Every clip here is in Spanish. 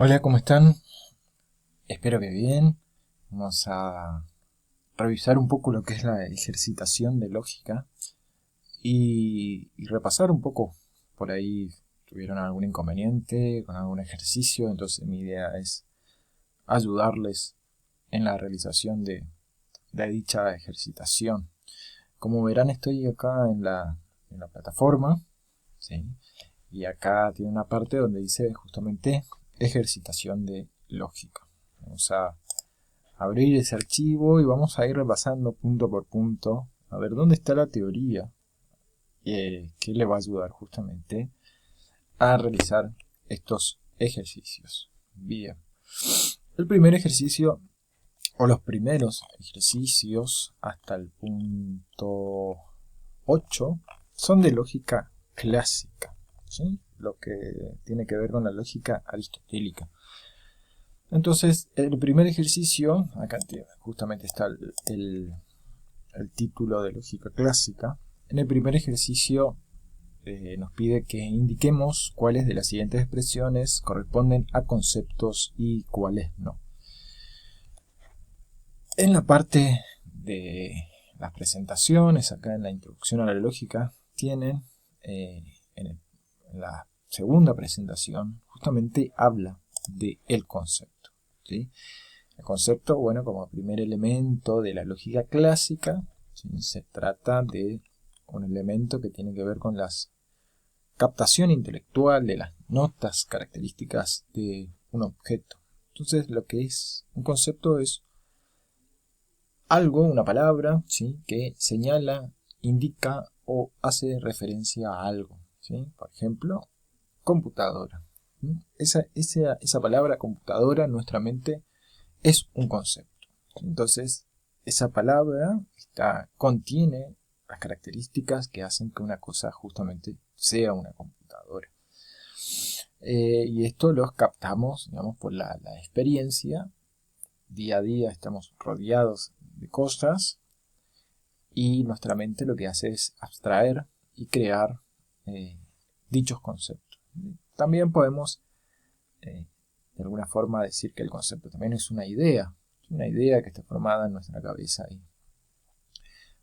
Hola, ¿cómo están? Espero que bien. Vamos a revisar un poco lo que es la ejercitación de lógica y repasar un poco. Por ahí tuvieron algún inconveniente con algún ejercicio, entonces mi idea es ayudarles en la realización de dicha ejercitación. Como verán, estoy acá en la plataforma, ¿sí? Y acá tiene una parte donde dice justamente ejercitación de lógica. Vamos a abrir ese archivo y vamos a ir repasando punto por punto a ver dónde está la teoría que le va a ayudar justamente a realizar estos ejercicios. Bien, el primer ejercicio o los primeros ejercicios hasta el punto 8 son de lógica clásica, ¿sí? Lo que tiene que ver con la lógica aristotélica. Entonces, el primer ejercicio, acá justamente está el título de lógica clásica. En el primer ejercicio nos pide que indiquemos cuáles de las siguientes expresiones corresponden a conceptos y cuáles no. En la parte de las presentaciones, acá en la introducción a la lógica, tienen en la segunda presentación, justamente habla del concepto, ¿sí? El concepto, bueno, como primer elemento de la lógica clásica, ¿sí? Se trata de un elemento que tiene que ver con la captación intelectual de las notas características de un objeto. Entonces, lo que es un concepto es algo, una palabra, ¿sí? Que señala, indica o hace referencia a algo, ¿sí? Por ejemplo, computadora. Esa palabra computadora en nuestra mente es un concepto. Entonces, esa palabra contiene las características que hacen que una cosa justamente sea una computadora. Y esto los captamos, digamos, por la experiencia. Día a día estamos rodeados de cosas y nuestra mente lo que hace es abstraer y crear eh, dichos conceptos. También podemos, de alguna forma, decir que el concepto también es una idea que está formada en nuestra cabeza. Y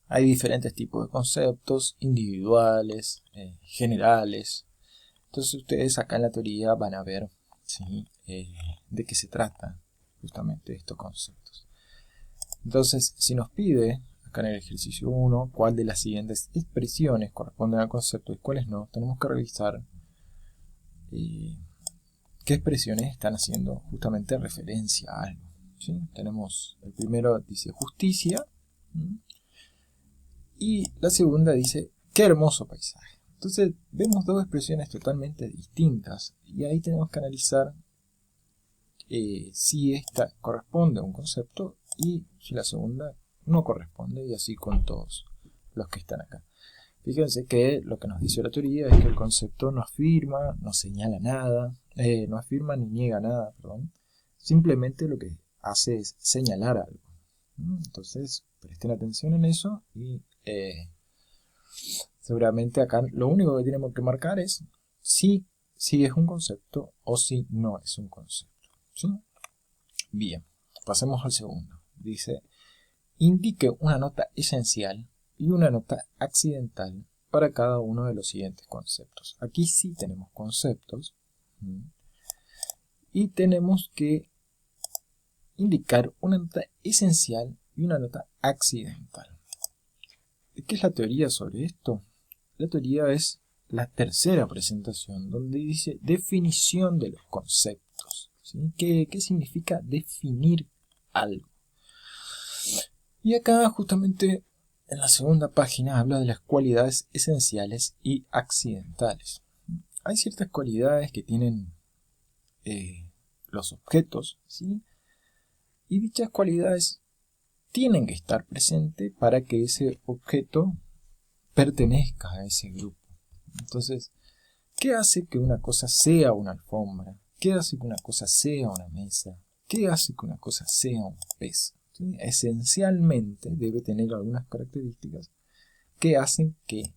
hay diferentes tipos de conceptos, individuales, generales. Entonces ustedes acá en la teoría van a ver, ¿sí? De qué se trata justamente estos conceptos. Entonces, si nos pide, acá en el ejercicio 1, cuál de las siguientes expresiones corresponden al concepto y cuáles no, tenemos que revisar qué expresiones están haciendo justamente referencia a algo, ¿sí? Tenemos, el primero dice justicia, ¿sí? Y la segunda dice qué hermoso paisaje. Entonces vemos dos expresiones totalmente distintas y ahí tenemos que analizar si esta corresponde a un concepto y si la segunda no corresponde, y así con todos los que están acá. Fíjense que lo que nos dice la teoría es que el concepto no afirma, no señala nada, no afirma ni niega nada, perdón. Simplemente lo que hace es señalar algo. Entonces, presten atención en eso y seguramente acá lo único que tenemos que marcar es si es un concepto o si no es un concepto, ¿sí? Bien, pasemos al segundo. Dice, indique una nota esencial y una nota accidental para cada uno de los siguientes conceptos. Aquí sí tenemos conceptos y tenemos que indicar una nota esencial y una nota accidental. ¿Qué es la teoría sobre esto? La teoría es la tercera presentación, donde dice definición de los conceptos, ¿sí? ¿Qué significa definir algo? Y acá justamente en la segunda página habla de las cualidades esenciales y accidentales. Hay ciertas cualidades que tienen los objetos, ¿sí? Y dichas cualidades tienen que estar presentes para que ese objeto pertenezca a ese grupo. Entonces, ¿qué hace que una cosa sea una alfombra? ¿Qué hace que una cosa sea una mesa? ¿Qué hace que una cosa sea un pez? ¿Sí? Esencialmente debe tener algunas características que hacen que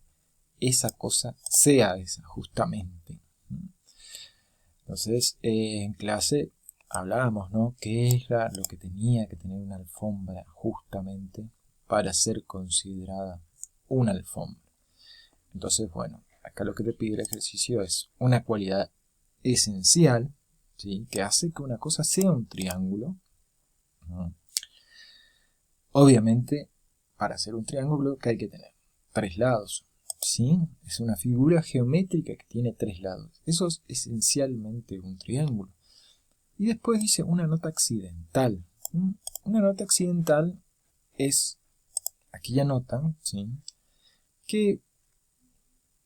esa cosa sea esa, justamente. Entonces, en clase hablábamos, ¿no? ¿Qué era lo que tenía que tener una alfombra justamente para ser considerada una alfombra? Entonces, bueno, acá lo que te pide el ejercicio es una cualidad esencial, ¿sí? Que hace que una cosa sea un triángulo. Obviamente, para hacer un triángulo, ¿qué hay que tener? 3 lados, ¿sí? Es una figura geométrica que tiene 3 lados. Eso es esencialmente un triángulo. Y después dice una nota accidental. Una nota accidental es, aquí ya notan, ¿sí? Que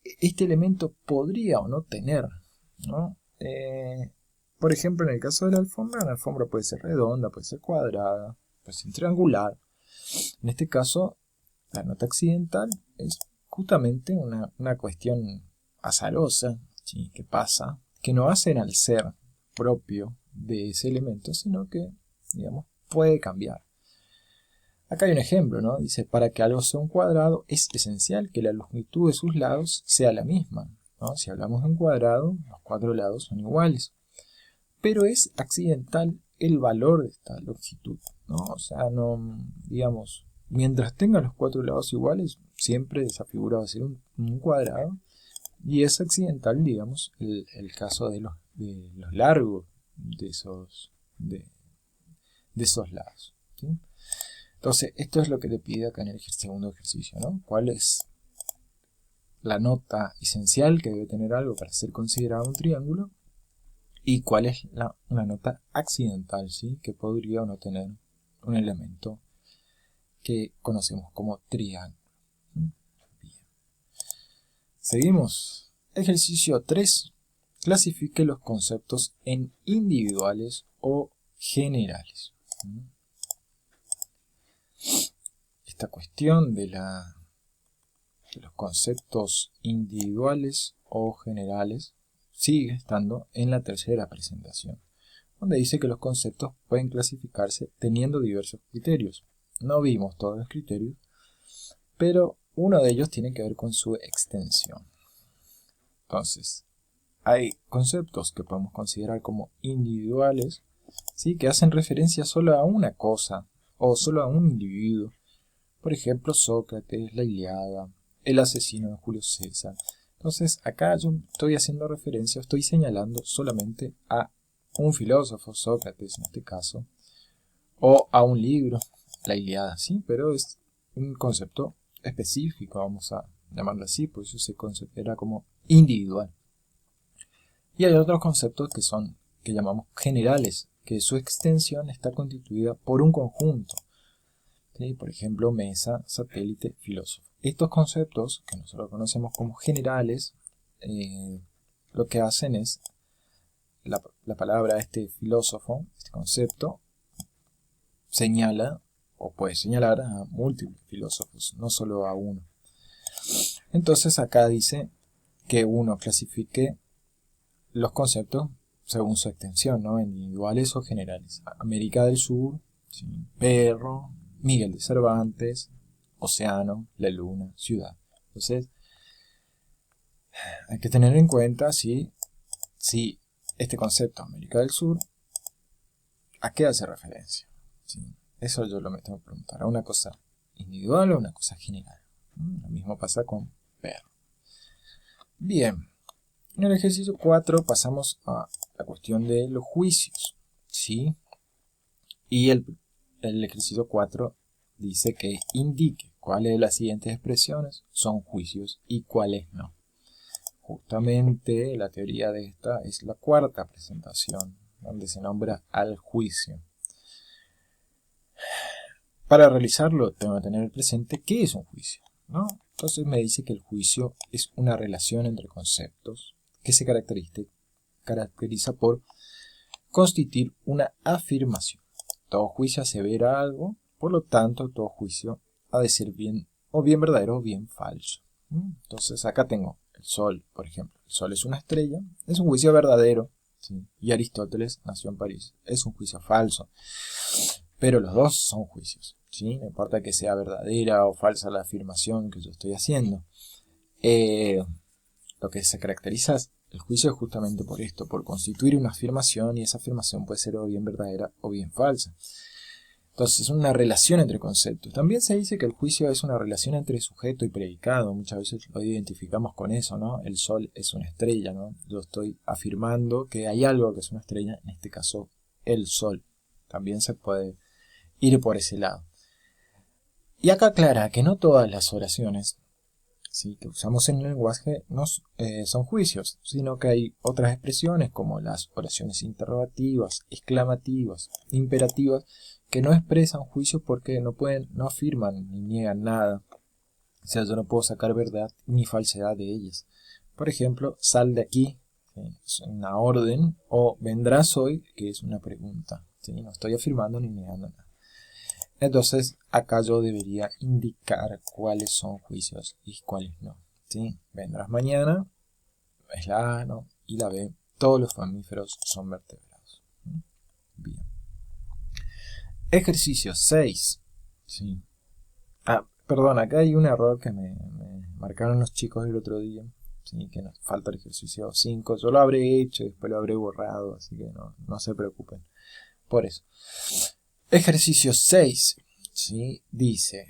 este elemento podría o no tener, ¿no? Por ejemplo, en el caso de la alfombra puede ser redonda, puede ser cuadrada, puede ser triangular. En este caso, la nota accidental es justamente una cuestión azarosa, ¿sí? Que pasa, que no hacen al ser propio de ese elemento, sino que, digamos, puede cambiar. Acá hay un ejemplo, ¿no? Dice, para que algo sea un cuadrado, es esencial que la longitud de sus lados sea la misma, ¿no? Si hablamos de un cuadrado, los 4 lados son iguales. Pero es accidental el valor de esta longitud, ¿no? O sea, no, digamos, mientras tenga los 4 lados iguales, siempre esa figura va a ser un cuadrado. Y es accidental, digamos, el caso de los largos de esos lados, ¿sí? Entonces, esto es lo que te pide acá en el segundo ejercicio, ¿no? ¿Cuál es la nota esencial que debe tener algo para ser considerado un triángulo? ¿Y cuál es una nota accidental, ¿sí? Que podría o no tener un elemento que conocemos como triángulo. Bien. Seguimos. Ejercicio 3. Clasifique los conceptos en individuales o generales. Esta cuestión de los conceptos individuales o generales sigue estando en la tercera presentación, donde dice que los conceptos pueden clasificarse teniendo diversos criterios. No vimos todos los criterios, pero uno de ellos tiene que ver con su extensión. Entonces, hay conceptos que podemos considerar como individuales, ¿sí? Que hacen referencia solo a una cosa o solo a un individuo. Por ejemplo, Sócrates, la Ilíada, el asesino de Julio César. Entonces, acá yo estoy haciendo referencia, estoy señalando solamente a un filósofo, Sócrates en este caso, o a un libro, la Ilíada, sí, pero es un concepto específico, vamos a llamarlo así, por eso se considera como individual. Y hay otros conceptos que llamamos generales, que su extensión está constituida por un conjunto. ¿Sí? Por ejemplo, mesa, satélite, filósofo. Estos conceptos, que nosotros conocemos como generales, lo que hacen es, la palabra este filósofo, este concepto, señala o puede señalar a múltiples filósofos, no solo a uno. Entonces acá dice que uno clasifique los conceptos según su extensión, ¿no? Individuales o generales. América del Sur, ¿sí? Perro, Miguel de Cervantes, océano, la luna, ciudad. Entonces, hay que tener en cuenta si este concepto América del Sur, ¿a qué hace referencia? ¿Sí? Eso yo lo tengo que preguntar. ¿A una cosa individual o a una cosa general? Lo mismo pasa con perro. Bien. En el ejercicio 4 pasamos a la cuestión de los juicios, ¿sí? Y el ejercicio 4 dice que indique cuáles de las siguientes expresiones son juicios y cuáles no. Justamente la teoría de esta es la cuarta presentación, donde se nombra al juicio. Para realizarlo tengo que tener presente qué es un juicio, ¿no? Entonces me dice que el juicio es una relación entre conceptos que se caracteriza por constituir una afirmación. Todo juicio asevera algo, por lo tanto todo juicio ha de ser bien verdadero o bien falso. Entonces acá tengo el Sol, por ejemplo. El Sol es una estrella, es un juicio verdadero, ¿sí? Y Aristóteles nació en París, es un juicio falso. Pero los dos son juicios, ¿sí? No importa que sea verdadera o falsa la afirmación que yo estoy haciendo. Lo que se caracteriza El juicio es justamente por esto, por constituir una afirmación, y esa afirmación puede ser o bien verdadera o bien falsa. Entonces es una relación entre conceptos. También se dice que el juicio es una relación entre sujeto y predicado. Muchas veces lo identificamos con eso, ¿no? El sol es una estrella, ¿no? Yo estoy afirmando que hay algo que es una estrella, en este caso el sol. También se puede ir por ese lado. Y acá aclara que no todas las oraciones, ¿sí?, que usamos en el lenguaje son juicios, sino que hay otras expresiones como las oraciones interrogativas, exclamativas, imperativas, que no expresan juicios porque no afirman ni niegan nada. O sea, yo no puedo sacar verdad ni falsedad de ellas. Por ejemplo, sal de aquí, ¿sí?, es una orden, o vendrás hoy, que es una pregunta, ¿sí? No estoy afirmando ni negando nada. Entonces, acá yo debería indicar cuáles son juicios y cuáles no, ¿sí? Vendrás mañana, es la A, ¿no? Y la B, todos los mamíferos son vertebrados. Bien. Ejercicio 6. ¿Sí? Perdón, acá hay un error que me marcaron los chicos el otro día, ¿sí? Que nos falta el ejercicio 5. Yo lo habré hecho y después lo habré borrado, así que no se preocupen por eso. Ejercicio 6, ¿sí?, dice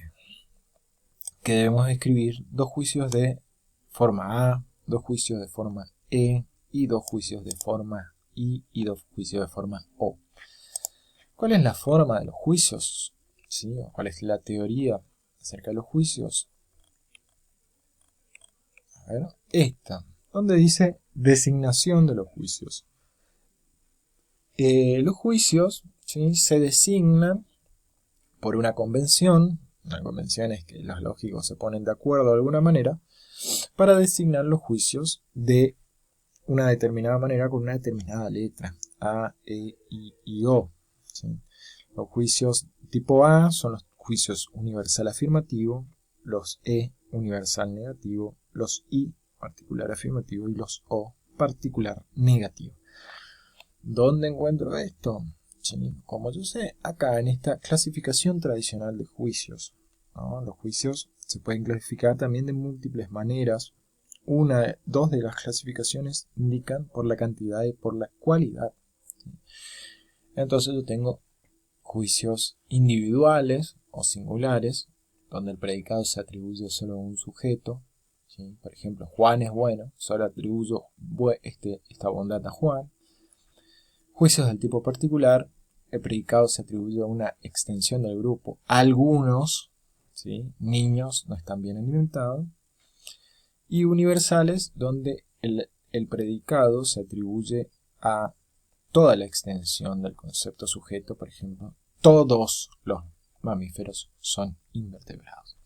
que debemos escribir dos juicios de forma A, dos juicios de forma E, y dos juicios de forma I, y dos juicios de forma O. ¿Cuál es la forma de los juicios? ¿Sí? ¿Cuál es la teoría acerca de los juicios? A ver, esta, donde dice designación de los juicios. Los juicios, ¿sí?, se designan por una convención. Una convención es que los lógicos se ponen de acuerdo de alguna manera para designar los juicios de una determinada manera con una determinada letra, A, E, I y O. ¿Sí? Los juicios tipo A son los juicios universal afirmativo, los E universal negativo, los I particular afirmativo y los O particular negativo. ¿Dónde encuentro esto? Sí, como yo sé, acá en esta clasificación tradicional de juicios, ¿no? Los juicios se pueden clasificar también de múltiples maneras. Dos de las clasificaciones indican por la cantidad y por la cualidad. ¿Sí? Entonces yo tengo juicios individuales o singulares, donde el predicado se atribuye solo a un sujeto. ¿Sí? Por ejemplo, Juan es bueno, solo atribuyo esta bondad a Juan. Juicios del tipo particular, el predicado se atribuye a una extensión del grupo. Algunos, ¿sí?, niños no están bien alimentados. Y universales, donde el predicado se atribuye a toda la extensión del concepto sujeto. Por ejemplo, todos los mamíferos son invertebrados.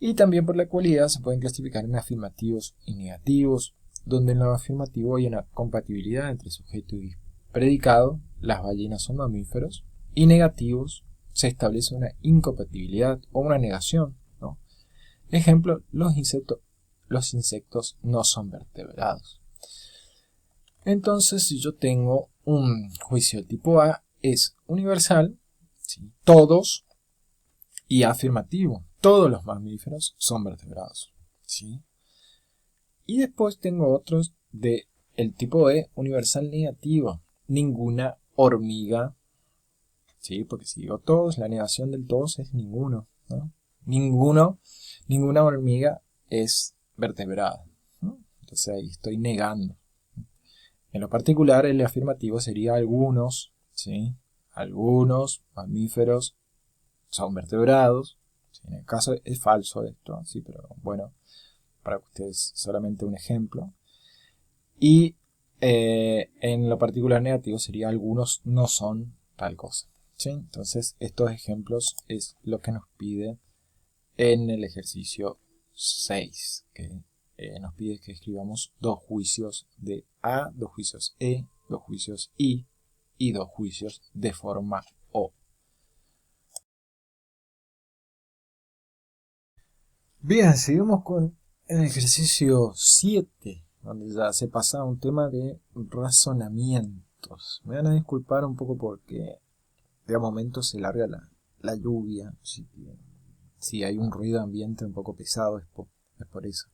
Y también por la cualidad se pueden clasificar en afirmativos y negativos, donde en lo afirmativo hay una compatibilidad entre sujeto y predicado, las ballenas son mamíferos, y negativos, se establece una incompatibilidad o una negación, ¿no? Ejemplo, los insectos no son vertebrados. Entonces, si yo tengo un juicio de tipo A, es universal, ¿sí?, todos, y afirmativo, todos los mamíferos son vertebrados, ¿sí? Y después tengo otros de el tipo E, universal negativo, ninguna hormiga, ¿sí?, porque si digo todos, la negación del todos es ninguno, ¿no? Ninguna hormiga es vertebrada, ¿no? Entonces ahí estoy negando. En lo particular, el afirmativo sería algunos, ¿sí? Algunos mamíferos son vertebrados. ¿Sí? En el caso es falso esto, ¿sí? Pero bueno, para ustedes solamente un ejemplo. Y en lo particular negativo sería algunos no son tal cosa, ¿sí? Entonces estos ejemplos es lo que nos pide en el ejercicio 6, que nos pide que escribamos dos juicios de A, dos juicios E, dos juicios I y dos juicios de forma O. Bien, seguimos con el ejercicio 7, donde ya se pasa a un tema de razonamientos. Me van a disculpar un poco porque de momento se larga la lluvia. Si hay un ruido ambiente un poco pesado es por eso.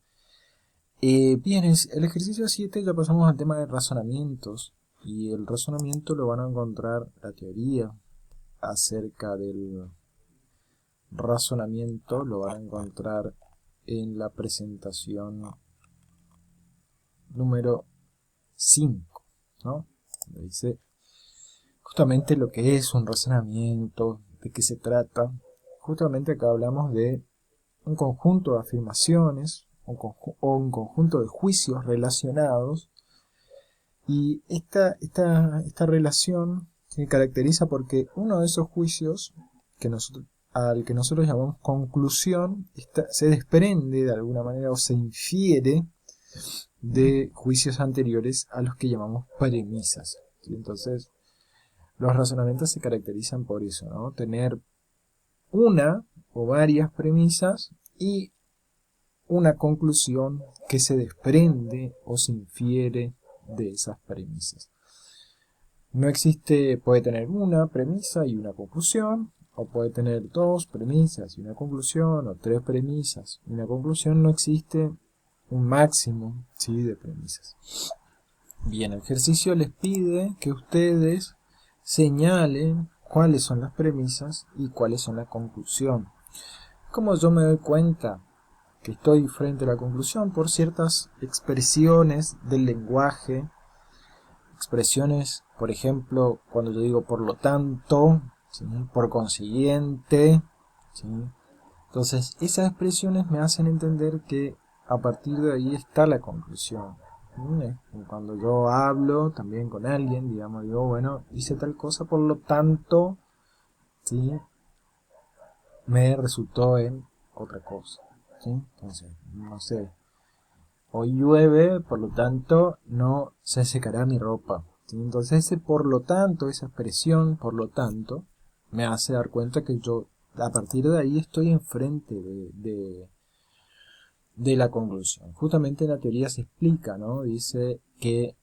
Bien, el ejercicio 7 ya pasamos al tema de razonamientos. Y el razonamiento lo van a encontrar, la teoría acerca del razonamiento lo van a encontrar en la presentación número 5, ¿no? Donde dice justamente lo que es un razonamiento, de qué se trata. Justamente acá hablamos de un conjunto de afirmaciones o un conjunto de juicios relacionados, y esta relación se caracteriza porque uno de esos juicios al que nosotros llamamos conclusión se desprende de alguna manera o se infiere de juicios anteriores a los que llamamos premisas, ¿sí? Entonces los razonamientos se caracterizan por eso, ¿no? Tener una o varias premisas y una conclusión que se desprende o se infiere de esas premisas. No existe, puede tener una premisa y una conclusión, o puede tener dos premisas y una conclusión, o tres premisas y una conclusión. No existe un máximo, ¿sí?, de premisas. Bien, el ejercicio les pide que ustedes señalen cuáles son las premisas y cuáles son la conclusión. ¿Cómo yo me doy cuenta que estoy frente a la conclusión? Por ciertas expresiones del lenguaje, expresiones, por ejemplo, cuando yo digo por lo tanto, ¿sí?, por consiguiente, ¿sí? Entonces esas expresiones me hacen entender que a partir de ahí está la conclusión. Cuando yo hablo también con alguien, digamos, digo, bueno, hice tal cosa, por lo tanto, ¿sí?, me resultó en otra cosa, ¿sí? Entonces, no sé, hoy llueve, por lo tanto no se secará mi ropa, ¿sí? Entonces ese por lo tanto, esa expresión por lo tanto, me hace dar cuenta que yo a partir de ahí estoy enfrente de la conclusión. Justamente en la teoría se explica, ¿no? Dice que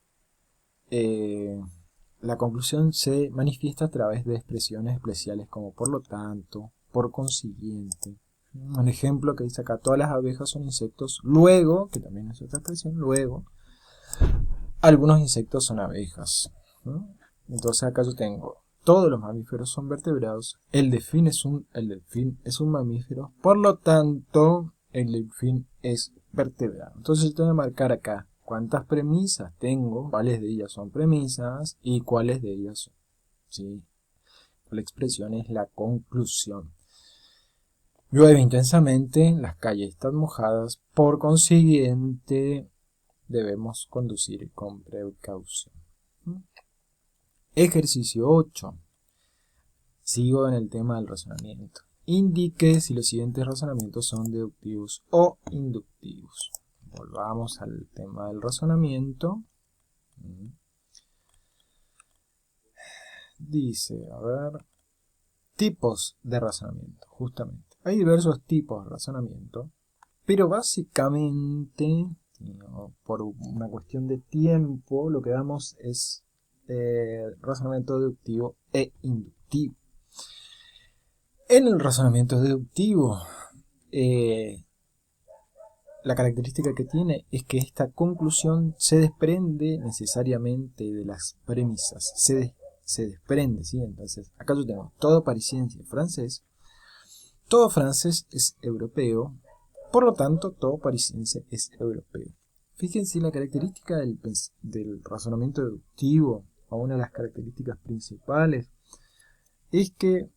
la conclusión se manifiesta a través de expresiones especiales como por lo tanto, por consiguiente. Un ejemplo que dice acá: todas las abejas son insectos, luego, que también es otra expresión, luego, algunos insectos son abejas, ¿no? Entonces acá yo tengo: todos los mamíferos son vertebrados, el delfín es un mamífero, por lo tanto, el delfín es vertebrado. Entonces yo tengo que marcar acá cuántas premisas tengo, cuáles de ellas son premisas y cuáles de ellas son, ¿sí? La expresión es la conclusión. Llueve intensamente, las calles están mojadas, por consiguiente debemos conducir con precaución. Ejercicio 8. Sigo en el tema del razonamiento. Indique si los siguientes razonamientos son deductivos o inductivos. Volvamos al tema del razonamiento. Dice, a ver, tipos de razonamiento, justamente. Hay diversos tipos de razonamiento, pero básicamente, ¿no?, por una cuestión de tiempo, lo que damos es razonamiento deductivo e inductivo. En el razonamiento deductivo, la característica que tiene es que esta conclusión se desprende necesariamente de las premisas, se desprende, ¿sí? Entonces, acá yo tengo todo parisiense francés, todo francés es europeo, por lo tanto, todo parisiense es europeo. Fíjense, la característica del razonamiento deductivo, o una de las características principales, es que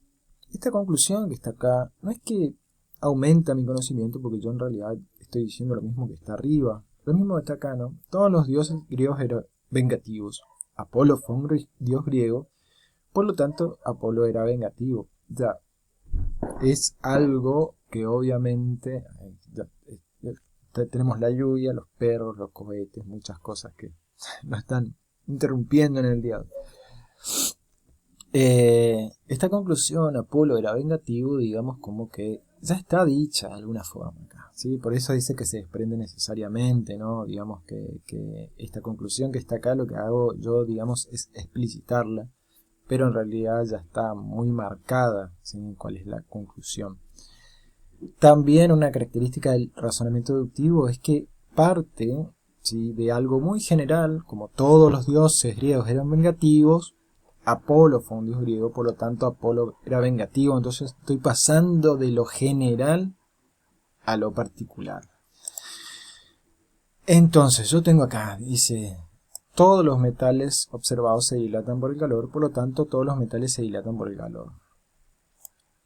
esta conclusión que está acá no es que aumenta mi conocimiento, porque yo en realidad estoy diciendo lo mismo que está arriba, lo mismo que está acá, ¿no? Todos los dioses griegos eran vengativos. Apolo fue un dios griego, por lo tanto Apolo era vengativo. Ya es algo que obviamente tenemos la lluvia, los perros, los cohetes, muchas cosas que nos están interrumpiendo en el día de hoy. Esta conclusión, Apolo era vengativo, digamos, como que ya está dicha de alguna forma acá, ¿sí? Por eso dice que se desprende necesariamente, ¿no? Digamos que esta conclusión que está acá, lo que hago yo, digamos, es explicitarla, pero en realidad ya está muy marcada, ¿sí?, cuál es la conclusión. También una característica del razonamiento deductivo es que parte, ¿sí?, de algo muy general, como todos los dioses griegos eran vengativos. Apolo fue un dios griego, por lo tanto Apolo era vengativo, entonces estoy pasando de lo general a lo particular. Entonces yo tengo acá, dice, todos los metales observados se dilatan por el calor, por lo tanto todos los metales se dilatan por el calor.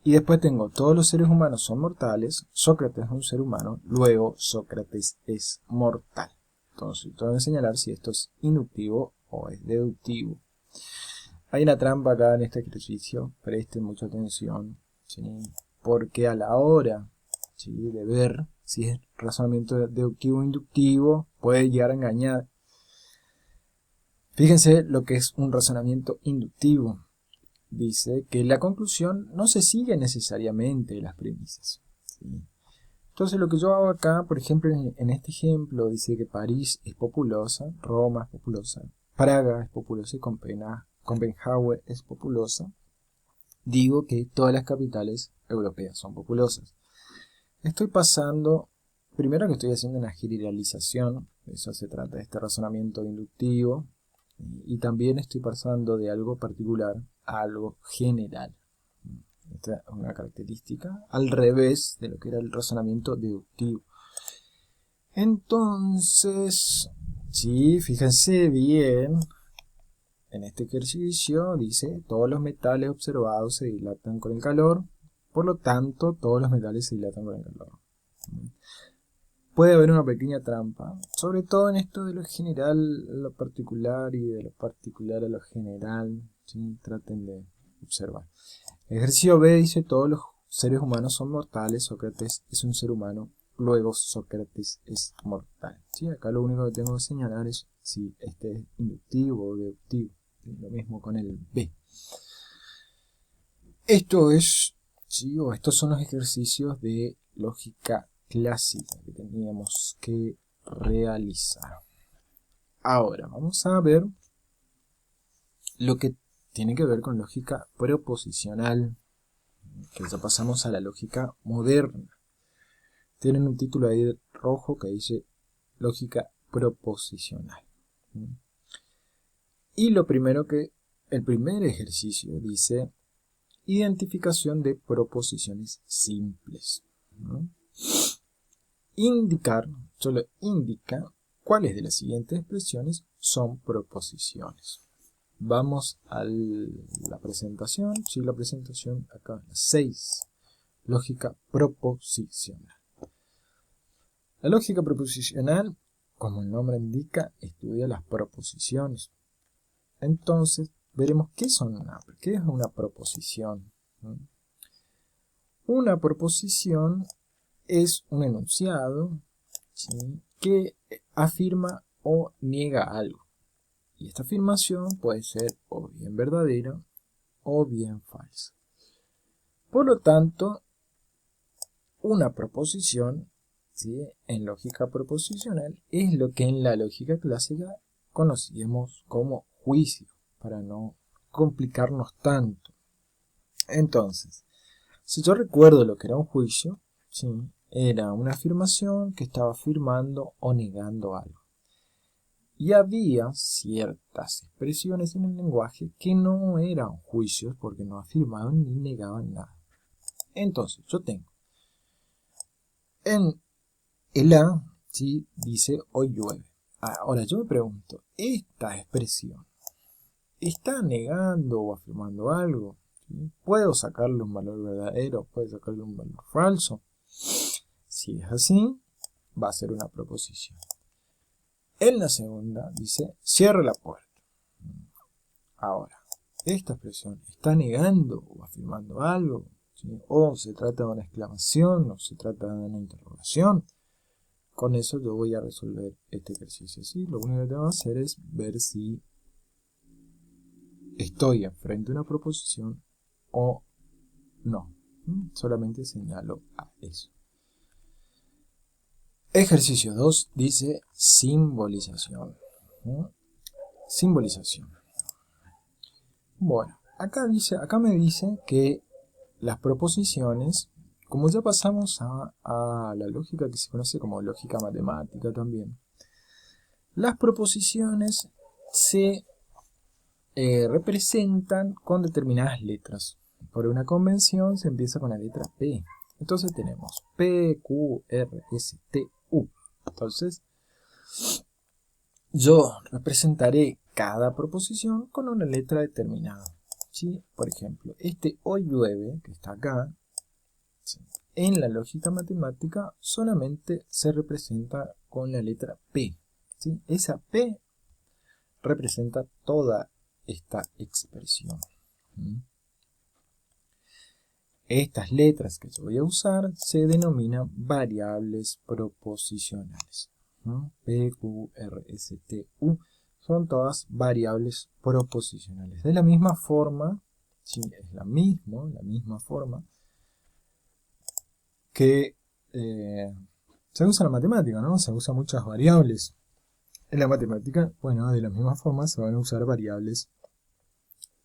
Y después tengo, todos los seres humanos son mortales, Sócrates es un ser humano, luego Sócrates es mortal. Entonces tengo que señalar si esto es inductivo o es deductivo. Hay una trampa acá en este ejercicio, presten mucha atención, ¿sí?, porque a la hora, ¿sí?, de ver si es razonamiento deductivo o inductivo, puede llegar a engañar. Fíjense lo que es un razonamiento inductivo. Dice que la conclusión no se sigue necesariamente de las premisas, ¿sí? Entonces lo que yo hago acá, por ejemplo, en este ejemplo, dice que París es populosa, Roma es populosa, Praga es populosa y Copenhague es populosa. Digo que todas las capitales europeas son populosas. Estoy pasando, primero que estoy haciendo una generalización, de eso se trata de este razonamiento inductivo, y también estoy pasando de algo particular a algo general. Esta es una característica al revés de lo que era el razonamiento deductivo. Entonces, sí, fíjense bien, en este ejercicio dice, todos los metales observados se dilatan con el calor, por lo tanto, todos los metales se dilatan con el calor. Puede haber una pequeña trampa, sobre todo en esto de lo general a lo particular y de lo particular a lo general, ¿sí? Traten de observar. Ejercicio B dice, todos los seres humanos son mortales, Sócrates es un ser humano, luego Sócrates es mortal. ¿Sí? Acá lo único que tengo que señalar es si este es inductivo o deductivo. Lo mismo con el B. Esto es, ¿sí?, o estos son los ejercicios de lógica clásica que teníamos que realizar. Ahora vamos a ver lo que tiene que ver con lógica proposicional, que ya pasamos a la lógica moderna. Tienen un título ahí rojo que dice lógica proposicional. Y el primer ejercicio dice identificación de proposiciones simples. Solo indica cuáles de las siguientes expresiones son proposiciones. Vamos a la presentación. Sí, la presentación acá, 6. Lógica proposicional. La lógica proposicional, como el nombre indica, estudia las proposiciones. Entonces, veremos qué es una proposición. Una proposición es un enunciado, ¿sí?, que afirma o niega algo. Y esta afirmación puede ser o bien verdadera o bien falsa. Por lo tanto, una proposición, ¿sí?, en lógica proposicional es lo que en la lógica clásica conocíamos como juicio, para no complicarnos tanto. Entonces, si yo recuerdo lo que era un juicio, ¿sí?, era una afirmación que estaba afirmando o negando algo. Y había ciertas expresiones en el lenguaje que no eran juicios porque no afirmaban ni negaban nada. Entonces, yo tengo en el A, ¿sí?, dice hoy llueve. Ahora yo me pregunto, ¿esta expresión está negando o afirmando algo? ¿Sí? ¿Puedo sacarle un valor verdadero? ¿Puedo sacarle un valor falso? Si es así, va a ser una proposición. En la segunda dice, cierra la puerta. Ahora, esta expresión está negando o afirmando algo, ¿sí?, o se trata de una exclamación, o se trata de una interrogación. Con eso yo voy a resolver este ejercicio, ¿sí? Lo único que tengo que hacer es ver si estoy enfrente de una proposición o no. Solamente señalo a eso. Ejercicio 2 dice simbolización. Simbolización. Bueno, acá me dice que las proposiciones, como ya pasamos a la lógica que se conoce como lógica matemática también, las proposiciones se representan con determinadas letras. Por una convención se empieza con la letra P. Entonces tenemos P, Q, R, S, T, U. Entonces, yo representaré cada proposición con una letra determinada. ¿Sí? Por ejemplo, este hoy llueve, que está acá, ¿sí?, en la lógica matemática solamente se representa con la letra P. ¿Sí? Esa P representa toda esta expresión. ¿Mm? Estas letras que yo voy a usar se denominan variables proposicionales. ¿Mm? P, Q, R, S, T, U son todas variables proposicionales. De la misma forma, ¿sí?, es la misma forma que se usa en la matemática, ¿no? Se usan muchas variables. En la matemática, bueno, de la misma forma se van a usar variables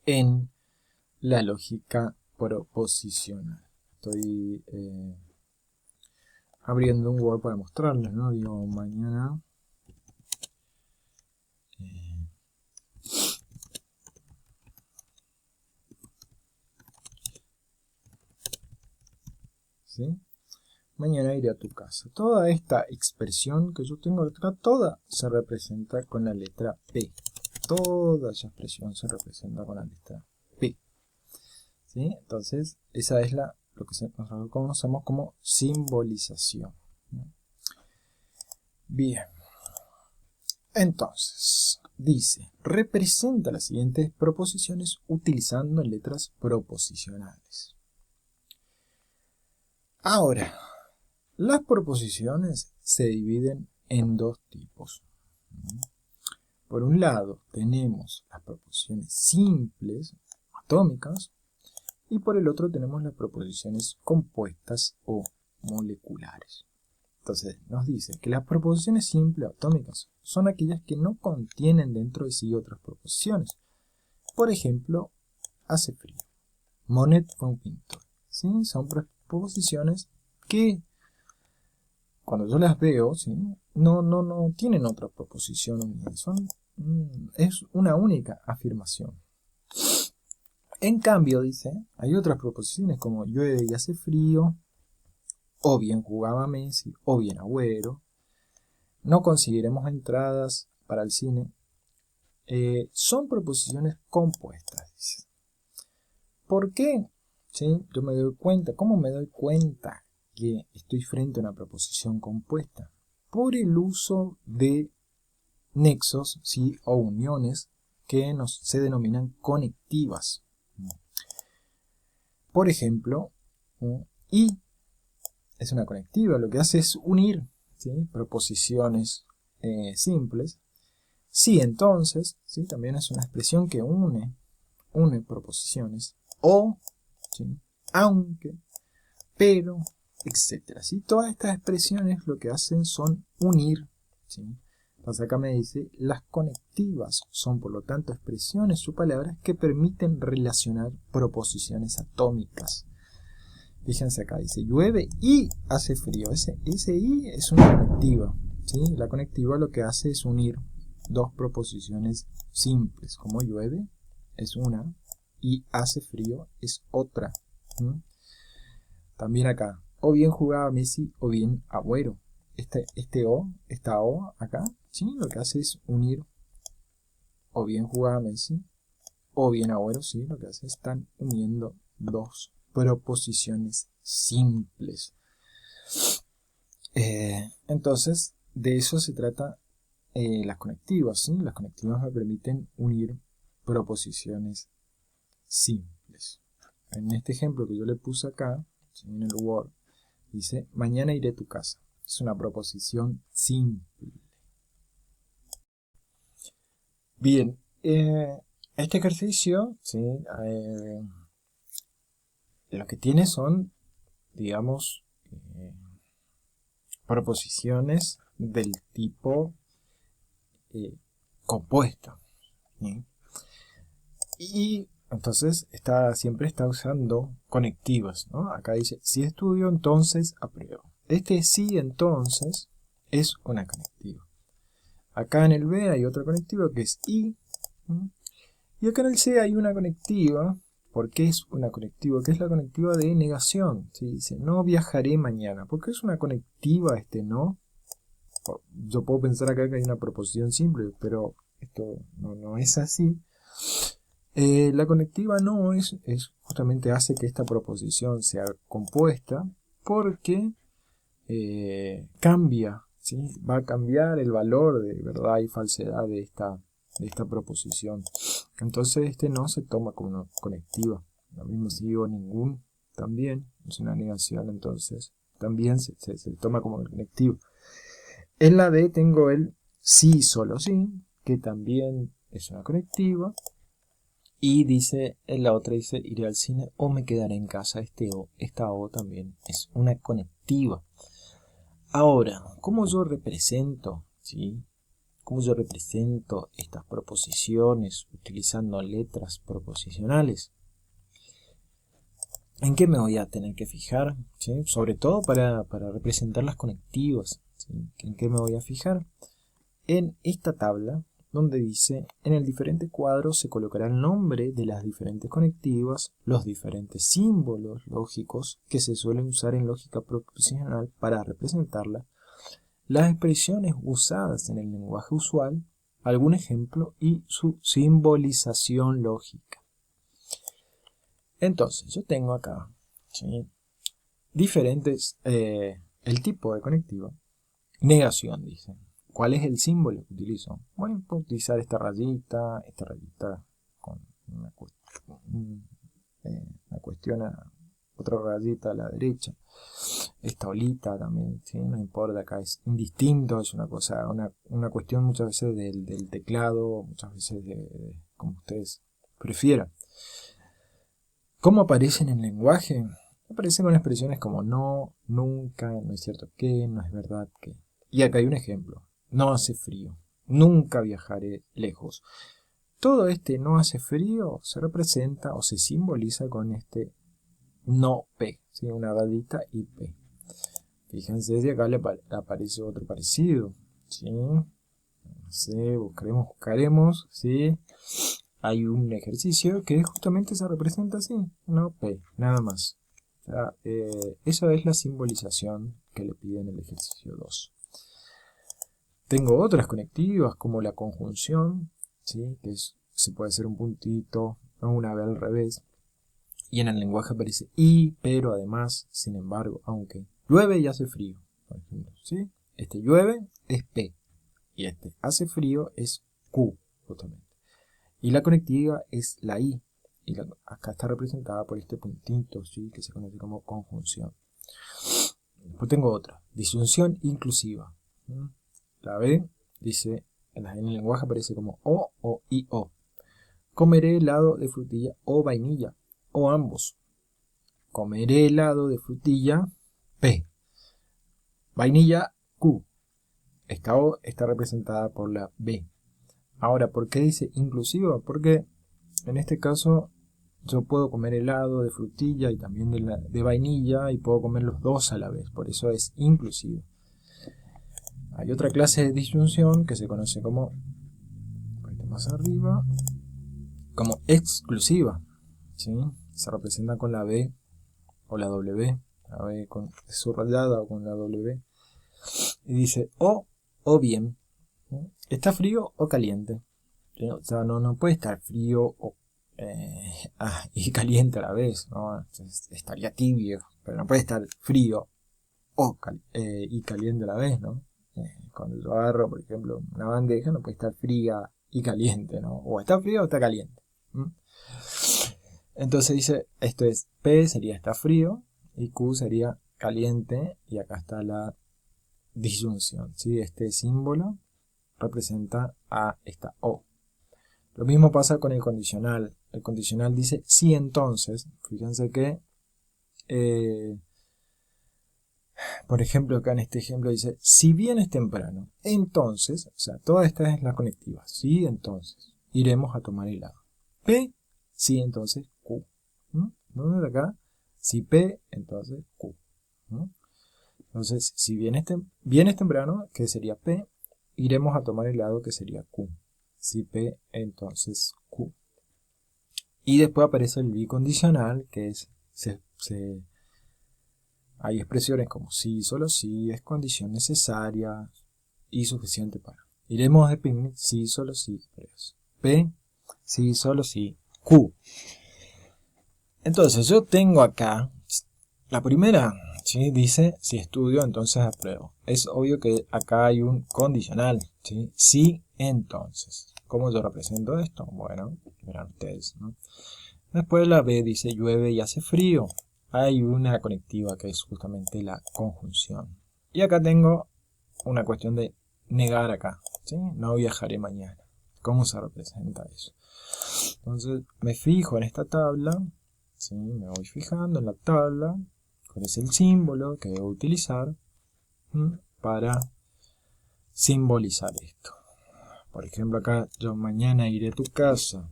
en la lógica proposicional. Estoy abriendo un Word para mostrarles, ¿no? Digo, mañana ¿sí? Mañana iré a tu casa. Toda esta expresión que yo tengo acá, toda se representa con la letra P. Toda esa expresión se representa con la letra P. ¿Sí? Entonces, esa es lo que nosotros conocemos como simbolización. Bien. Entonces, dice, representa las siguientes proposiciones utilizando letras proposicionales. Ahora, las proposiciones se dividen en dos tipos. Por un lado, tenemos las proposiciones simples, atómicas, y por el otro tenemos las proposiciones compuestas o moleculares. Entonces, nos dice que las proposiciones simples o atómicas son aquellas que no contienen dentro de sí otras proposiciones. Por ejemplo, hace frío. Monet fue un pintor. ¿Sí? Son proposiciones que, cuando yo las veo, ¿sí?, no tienen otra proposición unida. Es una única afirmación. En cambio, dice, hay otras proposiciones como llueve y hace frío, o bien jugaba Messi, o bien Agüero, no conseguiremos entradas para el cine. Son proposiciones compuestas, dice. ¿Por qué? ¿Sí? Yo me doy cuenta. ¿Cómo me doy cuenta que estoy frente a una proposición compuesta? Por el uso de nexos, ¿sí?, o uniones que se denominan conectivas. Por ejemplo, y es una conectiva, lo que hace es unir, ¿sí?, proposiciones simples. Sí, entonces, ¿sí?, también es una expresión que une proposiciones. O, ¿sí?, aunque, pero, etc. ¿Sí? Todas estas expresiones lo que hacen son unir. ¿Sí? Entonces acá me dice, las conectivas son por lo tanto expresiones o palabras que permiten relacionar proposiciones atómicas. Fíjense acá, dice llueve y hace frío. Ese y es una conectiva. ¿Sí? La conectiva lo que hace es unir dos proposiciones simples, como llueve es una y hace frío es otra. También acá, o bien jugaba Messi o bien Agüero. Esta O acá, ¿sí?, lo que hace es unir o bien jugaba Messi o bien Agüero, ¿sí?, lo que hace es están uniendo dos proposiciones simples. Entonces, de eso se trata las conectivas, ¿sí? Las conectivas me permiten unir proposiciones simples. En este ejemplo que yo le puse acá, ¿sí?, en el Word, dice, mañana iré a tu casa. Es una proposición simple. Bien, este ejercicio, ¿sí?, lo que tiene son, digamos, proposiciones del tipo compuesto. ¿Sí? Y Entonces siempre está usando conectivas, ¿no? Acá dice, si estudio, entonces apruebo. Este sí, entonces, es una conectiva. Acá en el B hay otra conectiva que es y. Y acá en el C hay una conectiva. ¿Por qué es una conectiva? Que es la conectiva de negación. ¿Sí? Dice, no viajaré mañana. ¿Por qué es una conectiva este no? Yo puedo pensar acá que hay una proposición simple, pero esto no es así. La conectiva no es justamente hace que esta proposición sea compuesta porque cambia, ¿sí? Va a cambiar el valor de verdad y falsedad de esta proposición. Entonces este no se toma como una conectiva. Lo mismo si digo ningún, también es una negación, entonces también se toma como conectivo. En la D tengo el sí, solo sí, que también es una conectiva. Y dice, en la otra dice, iré al cine o me quedaré en casa. Esta O también es una conectiva. Ahora, ¿cómo yo represento? ¿Sí? ¿Cómo yo represento estas proposiciones utilizando letras proposicionales? ¿En qué me voy a tener que fijar? ¿Sí? Sobre todo para representar las conectivas. ¿Sí? ¿En qué me voy a fijar? En esta tabla, donde dice, en el diferente cuadro se colocará el nombre de las diferentes conectivas, los diferentes símbolos lógicos que se suelen usar en lógica proposicional para representarla, las expresiones usadas en el lenguaje usual, algún ejemplo y su simbolización lógica. Entonces, yo tengo acá, ¿sí?, diferentes, el tipo de conectiva, negación, dice. ¿Cuál es el símbolo que utilizo? Bueno, puedo utilizar esta rayita con una cuestión, otra rayita a la derecha. Esta olita también, ¿sí? No importa, acá es indistinto, es una cosa, una cuestión muchas veces del teclado, muchas veces de como ustedes prefieran. ¿Cómo aparece en el lenguaje? Aparecen con expresiones como no, nunca, no es cierto que, no es verdad que. Y acá hay un ejemplo. No hace frío. Nunca viajaré lejos. Todo este no hace frío se representa o se simboliza con este no P, ¿sí? Una rayita y P. Fíjense si acá le aparece otro parecido, ¿sí? No sé, buscaremos, ¿sí? Hay un ejercicio que justamente se representa así, no P, nada más. O sea, esa es la simbolización que le piden en el ejercicio 2. Tengo otras conectivas como la conjunción, ¿sí? Que se puede hacer un puntito o una B al revés. Y en el lenguaje aparece y, pero, además, sin embargo, aunque. Llueve y hace frío, por ejemplo, ¿sí? Este llueve es P y este hace frío es Q, justamente. Y la conectiva es la I. Y acá está representada por este puntito, ¿sí? Que se conoce como conjunción. Después tengo otra, disyunción inclusiva. La B dice, en el lenguaje aparece como o I, O. Comeré helado de frutilla o vainilla, o ambos. Comeré helado de frutilla, P. Vainilla, Q. Esta O está representada por la B. Ahora, ¿por qué dice inclusiva? Porque en este caso yo puedo comer helado de frutilla y también de vainilla y puedo comer los dos a la vez, por eso es inclusivo. Hay otra clase de disyunción que se conoce como, un poquito más arriba, como exclusiva, ¿sí? Se representa con la B o la W, la B subrayada o con la W, y dice o bien, ¿sí? Está frío o caliente, ¿sí? O sea, no puede estar frío y caliente a la vez, ¿no? Estaría tibio, pero no puede estar frío y caliente a la vez, ¿no? Cuando yo agarro, por ejemplo, una bandeja, no puede estar fría y caliente, ¿no? O está frío o está caliente. Entonces dice, esto es P sería está frío y Q sería caliente, y acá está la disyunción, ¿sí? Este símbolo representa a esta O. Lo mismo pasa con el condicional. El condicional dice sí, entonces. Fíjense que por ejemplo, acá en este ejemplo dice, si vienes temprano, entonces, o sea, toda esta es la conectiva, sí, entonces, iremos a tomar helado. P, sí, entonces Q. ¿No? De acá, si P, entonces Q. Entonces, si vienes temprano, que sería P, iremos a tomar el lado que sería Q. Si P, entonces Q. Y después aparece el bicondicional, que es, hay expresiones como sí, solo sí, es condición necesaria y suficiente para. Iremos de picnic, sí, solo sí, P, sí, solo sí, Q. Entonces yo tengo acá, la primera, ¿sí? Dice, si estudio, entonces apruebo. Es obvio que acá hay un condicional, ¿sí? Sí, entonces. ¿Cómo yo represento esto? Bueno, verán ustedes, ¿no? Después la B dice, llueve y hace frío. Hay una conectiva que es justamente la conjunción. Y acá tengo una cuestión de negar acá, ¿sí? No viajaré mañana. ¿Cómo se representa eso? Entonces me fijo en esta tabla, ¿sí? Me voy fijando en la tabla, cuál es el símbolo que debo utilizar para simbolizar esto. Por ejemplo, acá yo mañana iré a tu casa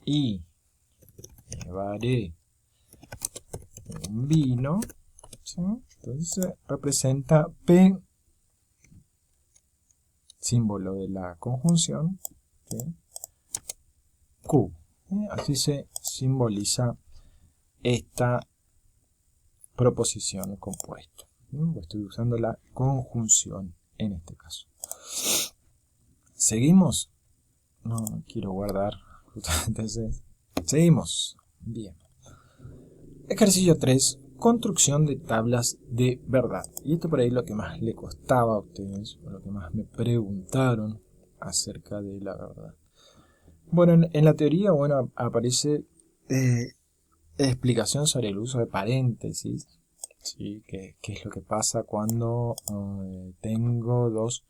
y llevaré un vino, ¿sí? Entonces representa P, símbolo de la conjunción, ¿sí? Q. Así se simboliza esta proposición compuesta. Estoy usando la conjunción en este caso. ¿Seguimos? No quiero guardar. Entonces, seguimos. Bien. Ejercicio 3. Construcción de tablas de verdad. Y esto por ahí es lo que más le costaba a ustedes, o lo que más me preguntaron acerca de la verdad. Bueno, en la teoría, bueno, aparece explicación sobre el uso de paréntesis, ¿sí? ¿Qué es lo que pasa cuando tengo dos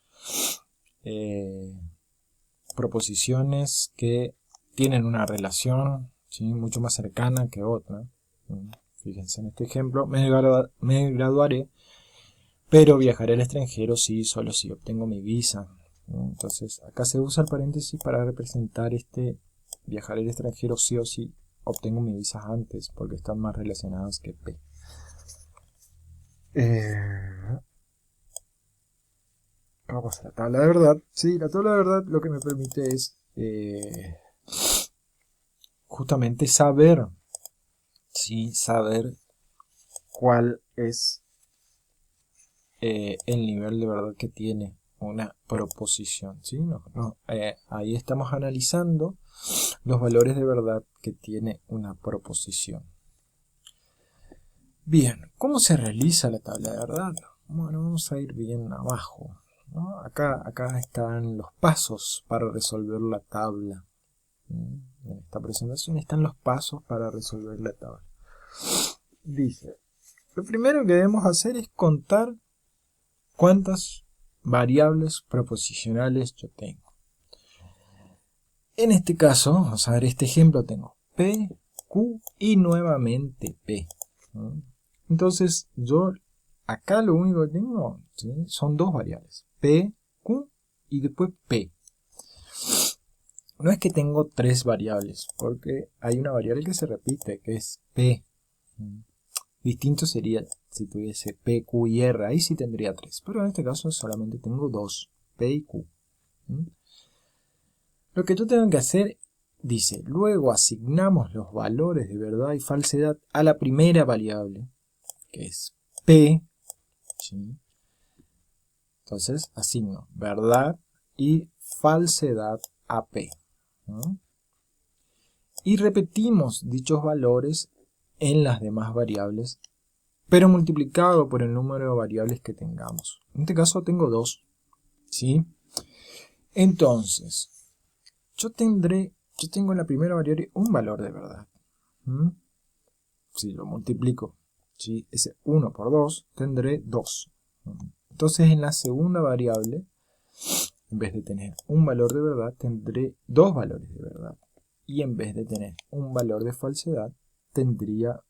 proposiciones que tienen una relación, ¿sí? Mucho más cercana que otra? Fíjense en este ejemplo, me graduaré, pero viajaré al extranjero sí, solo si obtengo mi visa. Entonces, acá se usa el paréntesis para representar viajaré al extranjero sí o sí obtengo mi visa antes, porque están más relacionadas que P. Vamos a la tabla de verdad. Sí, la tabla de verdad lo que me permite es justamente saber, ¿sí? Saber cuál es el nivel de verdad que tiene una proposición, ¿sí? Ahí estamos analizando los valores de verdad que tiene una proposición. Bien, ¿cómo se realiza la tabla de verdad? Bueno, vamos a ir bien abajo, ¿no? Acá están los pasos para resolver la tabla. En esta presentación están los pasos para resolver la tabla. Dice, lo primero que debemos hacer es contar cuántas variables proposicionales yo tengo. En este caso, vamos a ver este ejemplo, tengo P, Q y nuevamente P. Entonces, yo acá lo único que tengo, ¿sí? Son dos variables, P, Q y después P. No es que tengo tres variables, porque hay una variable que se repite, que es P. Distinto sería si tuviese P, Q y R, ahí sí tendría tres, pero en este caso solamente tengo dos, P y Q. Lo que yo tengo que hacer, dice, luego asignamos los valores de verdad y falsedad a la primera variable, que es P, ¿sí? Entonces asigno verdad y falsedad a P, ¿no? Y repetimos dichos valores en las demás variables, pero multiplicado por el número de variables que tengamos. En este caso tengo 2, ¿sí? Entonces, yo tengo en la primera variable un valor de verdad. Si lo multiplico, ¿sí? Ese 1 por 2, tendré 2. Entonces en la segunda variable, en vez de tener un valor de verdad, tendré dos valores de verdad. Y en vez de tener un valor de falsedad, tendría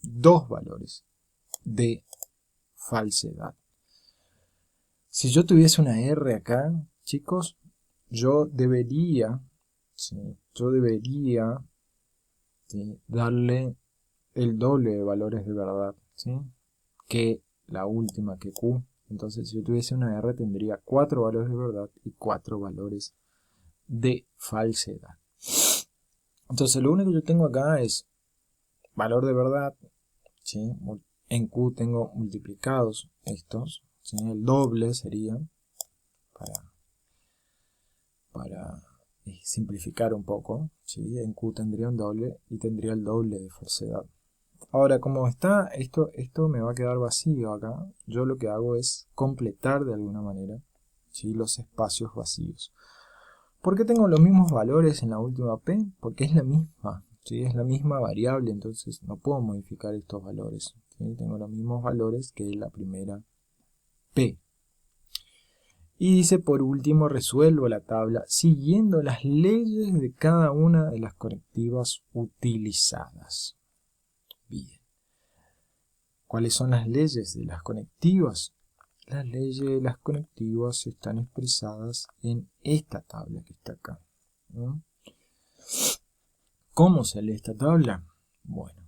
dos valores de falsedad. Si yo tuviese una R acá, chicos, yo debería ¿sí? Darle el doble de valores de verdad, ¿sí? Que la última, que Q. Entonces, si yo tuviese una R, tendría 4 valores de verdad y 4 valores de falsedad. Entonces, lo único que yo tengo acá es valor de verdad, ¿sí? En Q tengo multiplicados estos, ¿sí? El doble sería, para simplificar un poco, ¿sí? En Q tendría un doble y tendría el doble de falsedad. Ahora, como está, esto me va a quedar vacío acá. Yo lo que hago es completar de alguna manera, ¿sí? Los espacios vacíos. ¿Por qué tengo los mismos valores en la última P? Porque es la misma, ¿sí? Es la misma variable, entonces no puedo modificar estos valores, ¿sí? Tengo los mismos valores que la primera P. Y dice, por último, resuelvo la tabla siguiendo las leyes de cada una de las conectivas utilizadas. Bien. ¿Cuáles son las leyes de las conectivas? Las leyes de las conectivas están expresadas en esta tabla que está acá. ¿Mm? ¿Cómo se lee esta tabla? Bueno,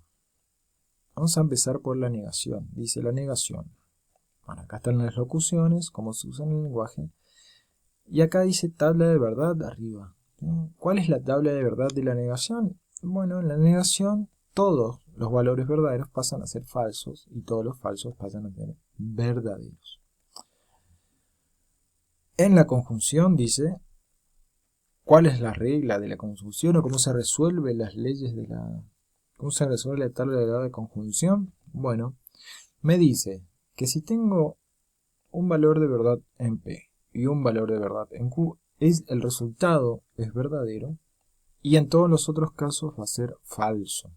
vamos a empezar por la negación. Dice la negación. Bueno, acá están las locuciones, cómo se usa en el lenguaje. Y acá dice tabla de verdad arriba. ¿Cuál es la tabla de verdad de la negación? Bueno, en la negación todos los valores verdaderos pasan a ser falsos y todos los falsos pasan a ser verdaderos. En la conjunción dice, ¿cuál es la regla de la conjunción o cómo se resuelven las leyes de la... ¿Cómo se resuelve la tabla de verdad de conjunción? Bueno, me dice que si tengo un valor de verdad en P y un valor de verdad en Q, el resultado es verdadero y en todos los otros casos va a ser falso.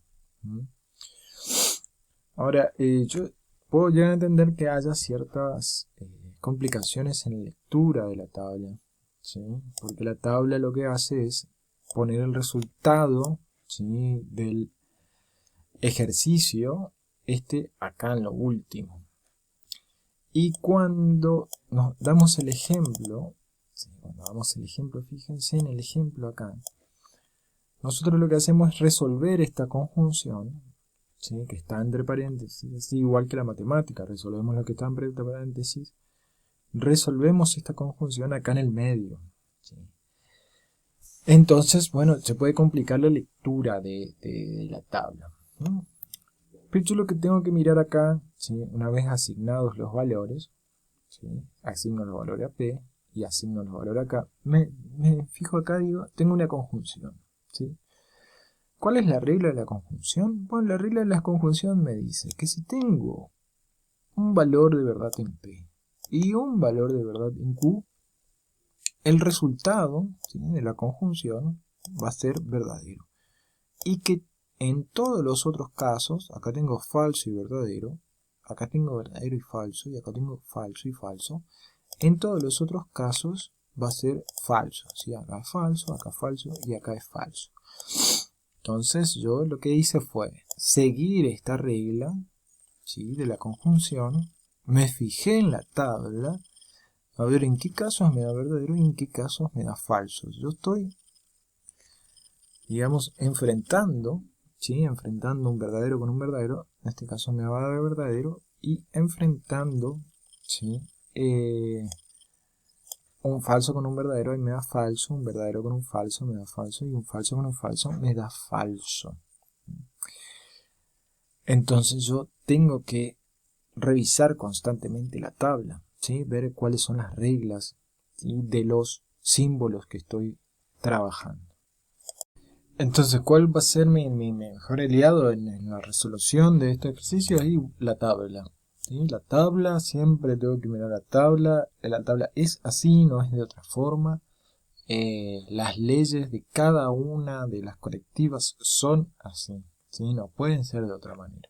Ahora, yo puedo llegar a entender que haya ciertas complicaciones en la lectura de la tabla, ¿sí? Porque la tabla lo que hace es poner el resultado, ¿sí?, del ejercicio acá en lo último. Y cuando nos damos el ejemplo, ¿sí?, fíjense en el ejemplo acá, nosotros lo que hacemos es resolver esta conjunción, ¿sí?, que está entre paréntesis, así igual que la matemática, resolvemos lo que está entre paréntesis, resolvemos esta conjunción acá en el medio, ¿sí? Entonces, bueno, se puede complicar la lectura de la tabla, ¿no? Pero yo lo que tengo que mirar acá, ¿sí?, una vez asignados los valores, ¿sí?, asigno los valores a P y asigno los valores acá, me fijo acá, digo, tengo una conjunción, ¿sí? ¿Cuál es la regla de la conjunción? Bueno, la regla de la conjunción me dice que si tengo un valor de verdad en P y un valor de verdad en Q, el resultado, ¿sí?, de la conjunción va a ser verdadero. Y que en todos los otros casos, acá tengo falso y verdadero, acá tengo verdadero y falso, y acá tengo falso y falso, en todos los otros casos va a ser falso, ¿sí? Acá es falso y acá es falso. Entonces yo lo que hice fue seguir esta regla, ¿sí?, de la conjunción, me fijé en la tabla, a ver en qué casos me da verdadero y en qué casos me da falso. Yo estoy, digamos, enfrentando, ¿sí?, enfrentando un verdadero con un verdadero, en este caso me va a dar verdadero, y enfrentando, ¿sí?, un falso con un verdadero y me da falso, un verdadero con un falso me da falso, y un falso con un falso me da falso. Entonces yo tengo que revisar constantemente la tabla, ¿sí?, ver cuáles son las reglas, ¿sí?, de los símbolos que estoy trabajando. Entonces, ¿cuál va a ser mi mejor aliado en la resolución de este ejercicio? Ahí la tabla, ¿sí? La tabla, siempre tengo que mirar la tabla es así, no es de otra forma. Las leyes de cada una de las colectivas son así, ¿sí? No pueden ser de otra manera.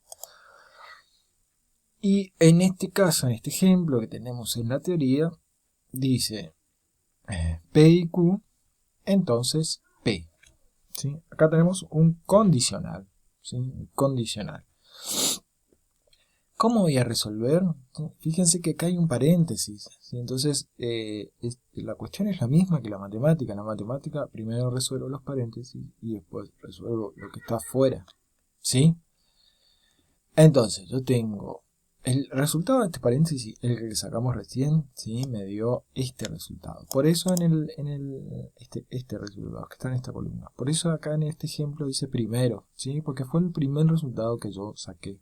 Y en este caso, en este ejemplo que tenemos en la teoría, dice P y Q, entonces P, ¿sí? Acá tenemos un condicional, ¿sí? Un condicional. ¿Cómo voy a resolver? Fíjense que acá hay un paréntesis, ¿sí? Entonces, la cuestión es la misma que la matemática. En la matemática primero resuelvo los paréntesis y después resuelvo lo que está afuera, ¿sí? Entonces, yo tengo el resultado de este paréntesis, el que sacamos recién, ¿sí? Me dio este resultado. Por eso este resultado que está en esta columna. Por eso acá en este ejemplo dice primero, ¿sí? Porque fue el primer resultado que yo saqué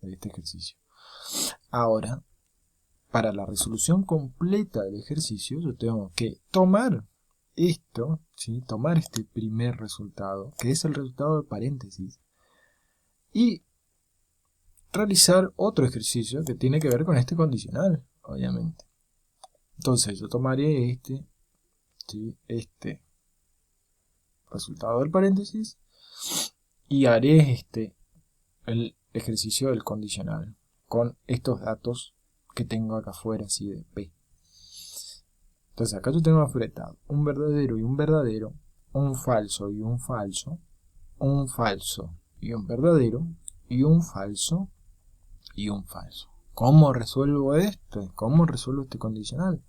de este ejercicio. Ahora, para la resolución completa del ejercicio, yo tengo que tomar esto, ¿sí? Tomar este primer resultado, que es el resultado del paréntesis, y realizar otro ejercicio que tiene que ver con este condicional, obviamente. Entonces yo tomaré ¿sí? Este resultado del paréntesis y haré el ejercicio del condicional con estos datos que tengo acá afuera, así de P. Entonces acá yo tengo afretado un verdadero y un verdadero, un falso y un falso, un falso y un verdadero, y un falso y un falso. ¿Cómo resuelvo esto? ¿Cómo resuelvo este condicional?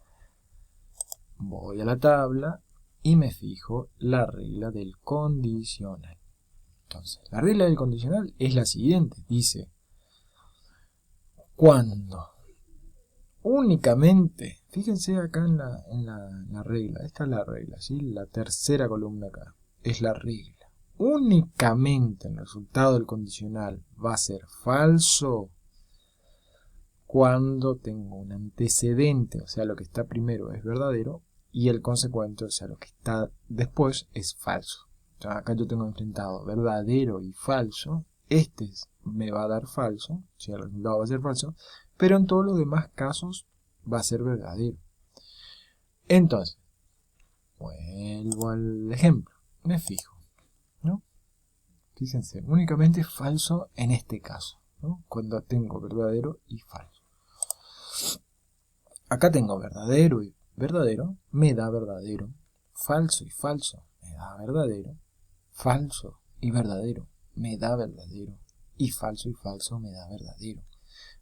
Voy a la tabla y me fijo la regla del condicional. Entonces, la regla del condicional es la siguiente. Dice, cuando únicamente, fíjense acá en la regla, esta es la regla, ¿sí? La tercera columna acá, es la regla. Únicamente el resultado del condicional va a ser falso cuando tengo un antecedente, o sea, lo que está primero es verdadero, y el consecuente, o sea, lo que está después es falso. O sea, acá yo tengo enfrentado verdadero y falso. Me va a dar falso, si el resultado va a ser falso, pero en todos los demás casos va a ser verdadero. Entonces, vuelvo al ejemplo, me fijo, ¿no? Fíjense, únicamente falso en este caso, ¿no? Cuando tengo verdadero y falso. Acá tengo verdadero y verdadero, me da verdadero. Falso y falso, me da verdadero. Falso y verdadero, me da verdadero. Y falso me da verdadero.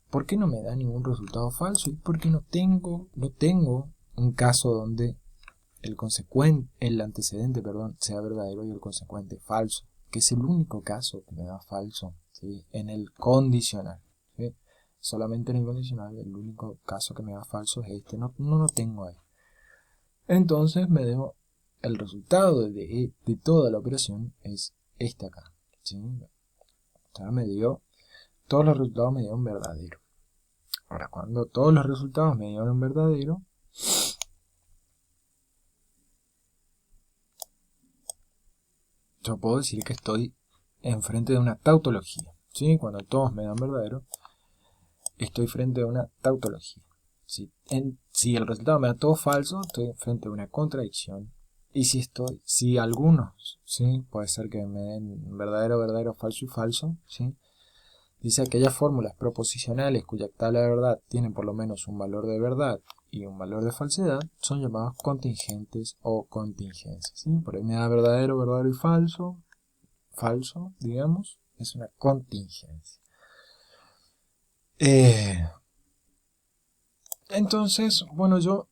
¿Por qué no me da ningún resultado falso? Y porque no tengo un caso donde el antecedente, sea verdadero y el consecuente falso, que es el único caso que me da falso, ¿sí? En el condicional, ¿sí? Solamente en el condicional, el único caso que me da falso es este, no lo tengo ahí. Entonces me debo, el resultado de toda la operación es este acá, ¿sí? Ya me dio, todos los resultados me dieron verdadero. Ahora, cuando todos los resultados me dieron verdadero, yo puedo decir que estoy enfrente de una tautología, ¿sí? Cuando todos me dan verdadero, estoy frente a una tautología. Si el resultado me da todo falso, estoy frente a una contradicción. Y si algunos, ¿sí? Puede ser que me den verdadero, verdadero, falso y falso, ¿sí? Dice aquellas fórmulas proposicionales cuya tabla de verdad tiene por lo menos un valor de verdad y un valor de falsedad, son llamados contingentes o contingencias, ¿sí? Por ahí me da verdadero, verdadero y falso, digamos, es una contingencia. Entonces, bueno, yo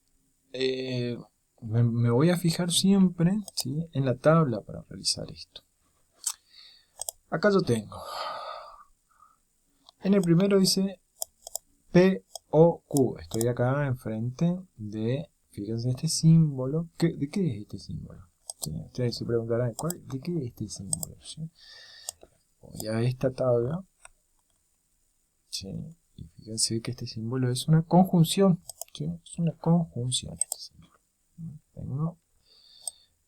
me voy a fijar siempre, ¿sí? En la tabla para realizar esto. Acá yo tengo. En el primero dice P o Q. Estoy acá enfrente de, fíjense, este símbolo. ¿De qué es este símbolo? ¿Sí? Ustedes se preguntarán, ¿de qué es este símbolo? ¿Sí? Voy a esta tabla. ¿Sí? Y fíjense que este símbolo es una conjunción. ¿Sí? Es una conjunción este símbolo. Tengo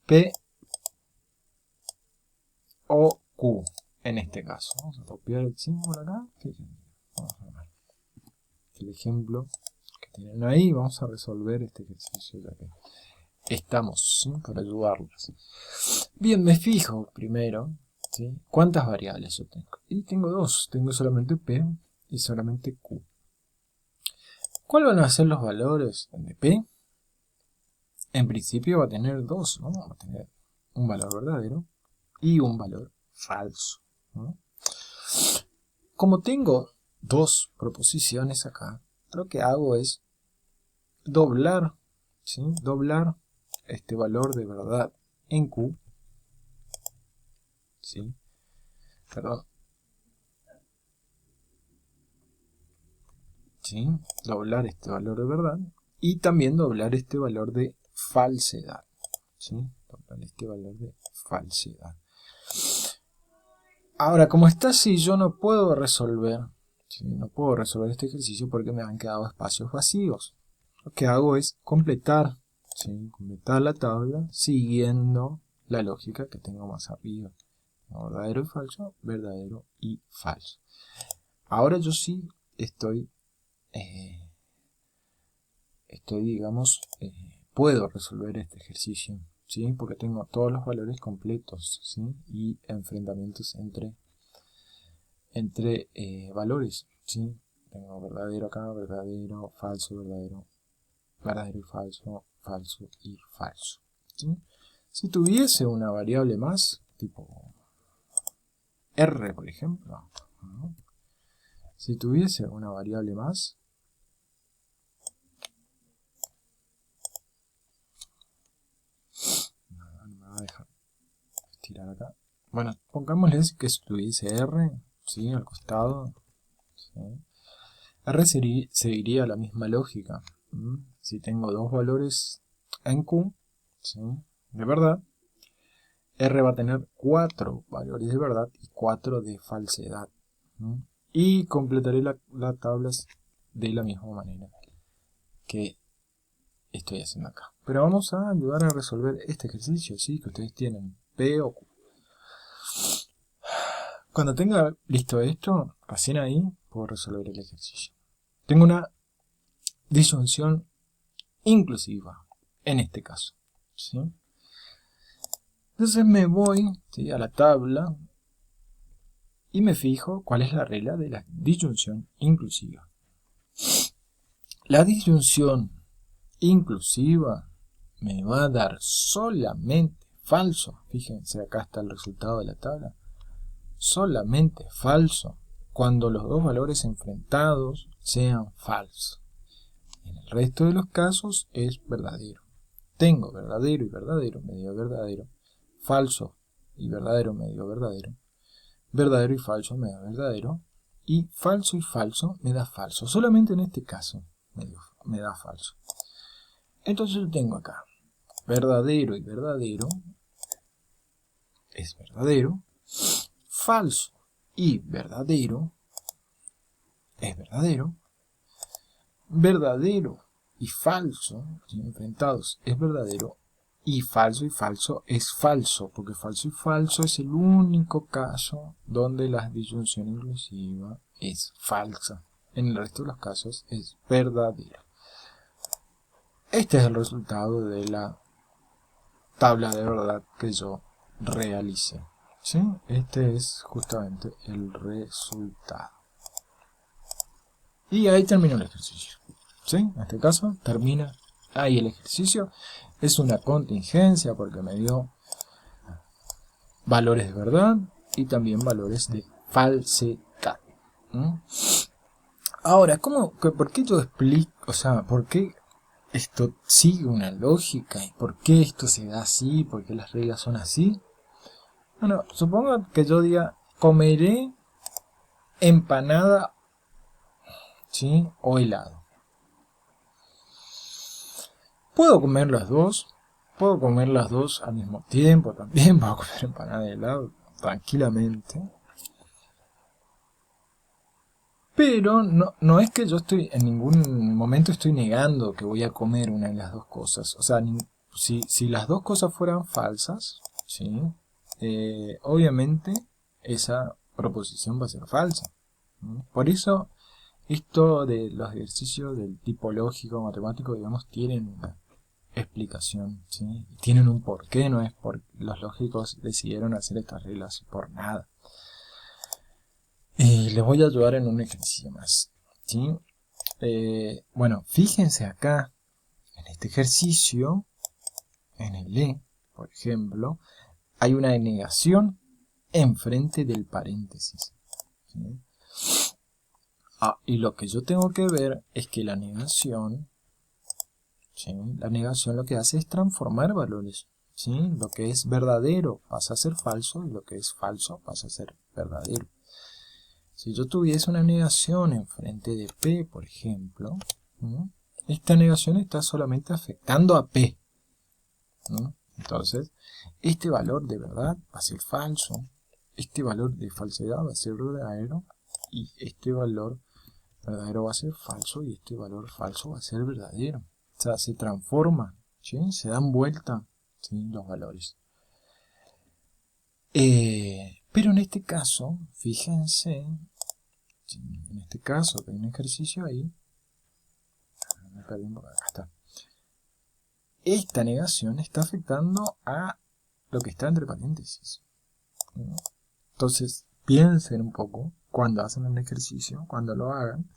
P o Q en este caso. Vamos a copiar el símbolo acá. Fíjense. Vamos a ver el ejemplo que tienen ahí. Vamos a resolver este ejercicio ya que estamos, ¿sí? Para ayudarlos. Bien, me fijo primero, ¿sí? ¿Cuántas variables yo tengo? Y tengo dos. Tengo solamente P y solamente Q. ¿Cuáles van a ser los valores de P? En principio va a tener dos, ¿no? Va a tener un valor verdadero y un valor falso, ¿no? Como tengo dos proposiciones acá, lo que hago es doblar, ¿sí? Doblar este valor de verdad en Q, ¿sí? Perdón. ¿Sí? Doblar este valor de verdad y también doblar este valor de falsedad, ¿sí? Doblar este valor de falsedad. Ahora, como está así, yo no puedo resolver, ¿sí? No puedo resolver este ejercicio porque me han quedado espacios vacíos. Lo que hago es completar, ¿sí? Completar la tabla siguiendo la lógica que tengo más arriba. Verdadero y falso, verdadero y falso. Ahora yo sí estoy, digamos, puedo resolver este ejercicio, ¿sí? Porque tengo todos los valores completos, ¿sí? Y enfrentamientos entre valores, ¿sí? Tengo verdadero acá, verdadero, falso, verdadero, verdadero y falso, falso y falso, ¿sí? Si tuviese una variable más, tipo R, por ejemplo, ¿no? Si tuviese una variable más, no me va a dejar estirar acá. Bueno, pongámosle que si tuviese R, ¿sí? Al costado, ¿sí? R seguiría la misma lógica. Si tengo dos valores en Q, ¿sí? De verdad, R va a tener 4 valores de verdad y 4 de falsedad. Y completaré la tabla de la misma manera que estoy haciendo acá. Pero vamos a ayudar a resolver este ejercicio, ¿sí? Que ustedes tienen P o Q. Cuando tenga listo esto, recién ahí puedo resolver el ejercicio. Tengo una disyunción inclusiva, en este caso, ¿sí? Entonces me voy, ¿sí? A la tabla y me fijo cuál es la regla de la disyunción inclusiva. La disyunción inclusiva me va a dar solamente falso. Fíjense, acá está el resultado de la tabla. Solamente falso cuando los dos valores enfrentados sean falsos. En el resto de los casos es verdadero. Tengo verdadero y verdadero, medio verdadero, falso y verdadero, medio verdadero, verdadero y falso, medio verdadero, y falso me da falso. Solamente en este caso me da falso. Entonces yo tengo acá verdadero y verdadero es verdadero, falso y verdadero es verdadero, verdadero y falso, enfrentados, es verdadero, y falso es falso, porque falso y falso es el único caso donde la disyunción inclusiva es falsa. En el resto de los casos es verdadera. Este es el resultado de la tabla de verdad que yo realicé, ¿sí? Este es justamente el resultado. Y ahí terminó el ejercicio, ¿sí? En este caso termina ahí el ejercicio. Es una contingencia porque me dio valores de verdad y también valores de falsedad. Ahora, ¿por qué yo explico? O sea, ¿por qué esto sigue una lógica? ¿Y por qué esto se da así? ¿Por qué las reglas son así? Bueno, supongo que yo diga, comeré empanada, ¿sí? O helado. Puedo comer las dos al mismo tiempo también. Puedo comer empanada y helado tranquilamente. Pero no es que yo en ningún momento estoy negando que voy a comer una de las dos cosas. O sea, si las dos cosas fueran falsas, ¿sí? Obviamente esa proposición va a ser falsa. Por eso esto de los ejercicios del tipo lógico, matemático, digamos, tienen una explicación, ¿sí? Tienen un porqué, no es porque los lógicos decidieron hacer estas reglas por nada. Les voy a ayudar en un ejercicio más, ¿sí? Bueno, fíjense acá, en este ejercicio, en el E, por ejemplo, hay una negación enfrente del paréntesis, ¿sí? Y lo que yo tengo que ver es que la negación, ¿sí? La negación lo que hace es transformar valores, ¿sí? Lo que es verdadero pasa a ser falso y lo que es falso pasa a ser verdadero. Si yo tuviese una negación enfrente de P, por ejemplo, ¿no? Esta negación está solamente afectando a P, ¿no? Entonces, este valor de verdad va a ser falso, este valor de falsedad va a ser verdadero, y este valor verdadero va a ser falso, y este valor falso va a ser verdadero. O sea, se transforman, ¿sí? Se dan vuelta, ¿sí? Los valores. Pero en este caso, fíjense, ¿sí? En este caso hay un ejercicio ahí, me perdí un poco, acá está. Esta negación está afectando a lo que está entre paréntesis, ¿no? Entonces, piensen un poco cuando hacen el ejercicio, cuando lo hagan.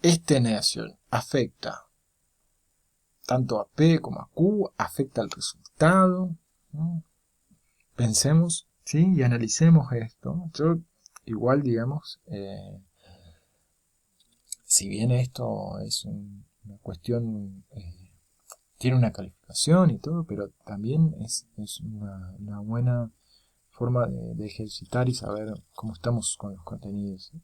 Esta negación afecta tanto a P como a Q, afecta al resultado, ¿no? Pensemos, ¿sí? Y analicemos esto. Yo, igual, digamos, si bien esto es una cuestión, tiene una calificación y todo, pero también es una buena forma de ejercitar y saber cómo estamos con los contenidos, ¿sí?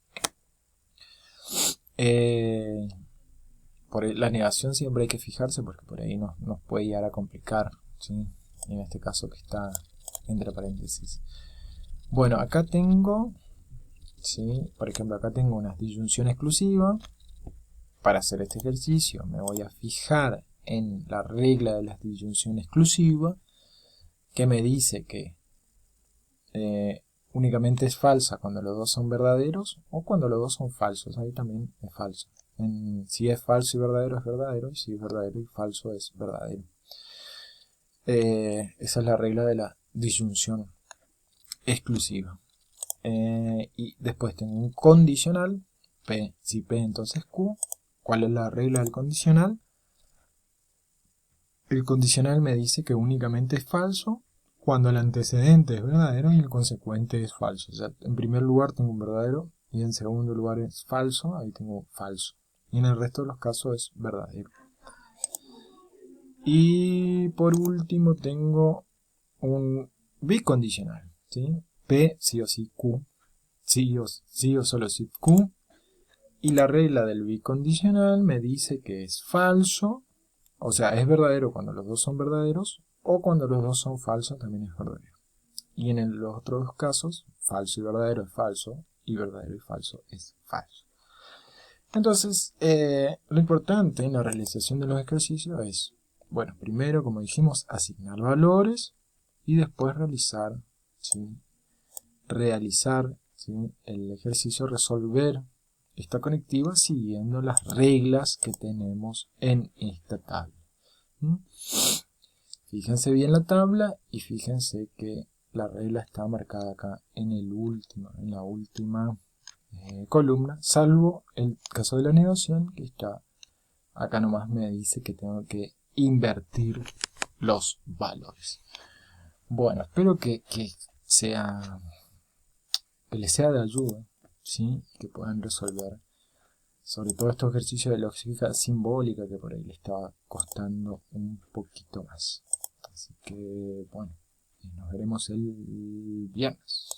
Por la negación siempre hay que fijarse porque por ahí nos puede llegar a complicar, ¿sí? En este caso que está entre paréntesis. Bueno, acá tengo, ¿sí? Por ejemplo, acá tengo una disyunción exclusiva. Para hacer este ejercicio me voy a fijar en la regla de la disyunción exclusiva, que me dice que únicamente es falsa cuando los dos son verdaderos o cuando los dos son falsos. Ahí también es falso. Si es falso y verdadero, y si es verdadero y falso es verdadero. Esa es la regla de la disyunción exclusiva. Y después tengo un condicional, P, si P entonces Q. ¿Cuál es la regla del condicional? El condicional me dice que únicamente es falso cuando el antecedente es verdadero y el consecuente es falso. O sea, en primer lugar tengo un verdadero y en segundo lugar es falso, ahí tengo falso. Y en el resto de los casos es verdadero. Y por último tengo un bicondicional, ¿sí? P sí o sí Q, sí o solo si Q. Y la regla del bicondicional me dice que es falso, o sea, es verdadero cuando los dos son verdaderos, o cuando los dos son falsos también es verdadero. Y en los otros dos casos, falso y verdadero es falso, y verdadero y falso es falso. Entonces, lo importante en la realización de los ejercicios es, bueno, primero, como dijimos, asignar valores y después realizar, ¿sí? ¿Sí? El ejercicio, resolver esta conectiva siguiendo las reglas que tenemos en esta tabla. Fíjense bien la tabla y fíjense que la regla está marcada acá en la última columna, salvo el caso de la negación, que está acá nomás me dice que tengo que invertir los valores. Bueno, espero que les sea de ayuda, ¿sí? Que puedan resolver sobre todo estos ejercicios de lógica simbólica que por ahí le estaba costando un poquito más. Así que, bueno, nos veremos el viernes.